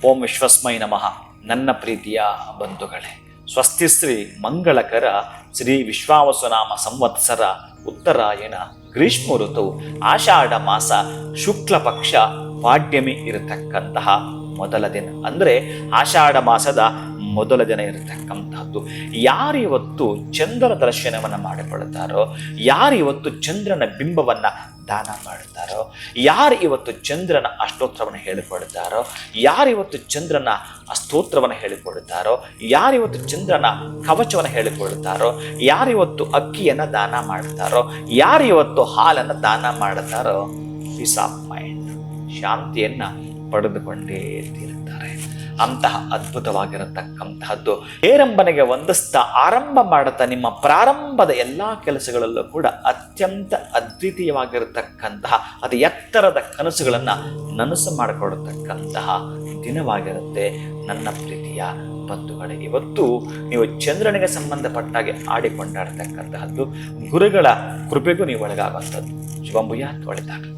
ಓಂ ವಿಶ್ವಸ್ಮೈ ನಮಃ. ನನ್ನ ಪ್ರೀತಿಯ ಬಂಧುಗಳೇ, ಸ್ವಸ್ತಿ ಶ್ರೀ ಮಂಗಳಕರ ಶ್ರೀ ವಿಶ್ವಾವಸುನಾಮ ಸಂವತ್ಸರ ಉತ್ತರಾಯಣ ಗ್ರೀಷ್ಮ ಋತು ಆಷಾಢ ಮಾಸ ಶುಕ್ಲ ಪಕ್ಷ ಪಾಡ್ಯಮಿ ಇರತಕ್ಕಂತಹ ಮೊದಲ ದಿನ, ಅಂದರೆ ಆಷಾಢ ಮಾಸದ ಮೊದಲ ದಿನ ಇರತಕ್ಕಂತಹದ್ದು. ಯಾರಿವತ್ತು ಚಂದ್ರನ ದರ್ಶನವನ್ನು ಮಾಡಿಕೊಳ್ಳುತ್ತಾರೋ, ಯಾರಿವತ್ತು ಚಂದ್ರನ ಬಿಂಬವನ್ನು ದಾನ ಮಾಡುತ್ತಾರೋ, ಯಾರು ಇವತ್ತು ಚಂದ್ರನ ಅಷ್ಟೋತ್ರವನ್ನು ಹೇಳಿಕೊಳ್ಳುತ್ತಾರೋ, ಯಾರಿವತ್ತು ಚಂದ್ರನ ಸ್ತೋತ್ರವನ್ನು ಹೇಳಿಕೊಳ್ಳುತ್ತಾರೋ, ಯಾರಿವತ್ತು ಚಂದ್ರನ ಕವಚವನ್ನು ಹೇಳಿಕೊಳ್ಳುತ್ತಾರೋ, ಯಾರಿವತ್ತು ಅಕ್ಕಿಯನ್ನು ದಾನ ಮಾಡುತ್ತಾರೋ, ಯಾರಿವತ್ತು ಹಾಲನ್ನು ದಾನ ಮಾಡುತ್ತಾರೋ, ಪೀಸ್ ಆಫ್ ಮೈಂಡ್, ಶಾಂತಿಯನ್ನು ಪಡೆದುಕೊಂಡೇ ತೀರುತ್ತಾರೆ. ಅಂತಹ ಅದ್ಭುತವಾಗಿರತಕ್ಕಂತಹದ್ದು ಹೇರಂಬನೆಗೆ ವಂದಿಸ್ತಾ ಆರಂಭ ಮಾಡುತ್ತಾ ನಿಮ್ಮ ಪ್ರಾರಂಭದ ಎಲ್ಲ ಕೆಲಸಗಳಲ್ಲೂ ಕೂಡ ಅತ್ಯಂತ ಅದ್ವಿತೀಯವಾಗಿರತಕ್ಕಂತಹ ಅತಿ ಎತ್ತರದ ಕನಸುಗಳನ್ನು ನನಸು ಮಾಡಿಕೊಡತಕ್ಕಂತಹ ದಿನವಾಗಿರುತ್ತೆ ನನ್ನ ಪ್ರೀತಿಯ ಬಂಧುಗಳೇ. ಇವತ್ತು ನೀವು ಚಂದ್ರನಿಗೆ ಸಂಬಂಧಪಟ್ಟಾಗೆ ಆಡಿಕೊಂಡಾಡ್ತಕ್ಕಂತಹದ್ದು, ಗುರುಗಳ ಕೃಪೆಗೂ ನೀವು ಒಳಗಾಗುವಂಥದ್ದು. ಶುಭಂಭೂಯಾತ್, ಒಳ್ಳೆಯದಾಗಲಿ.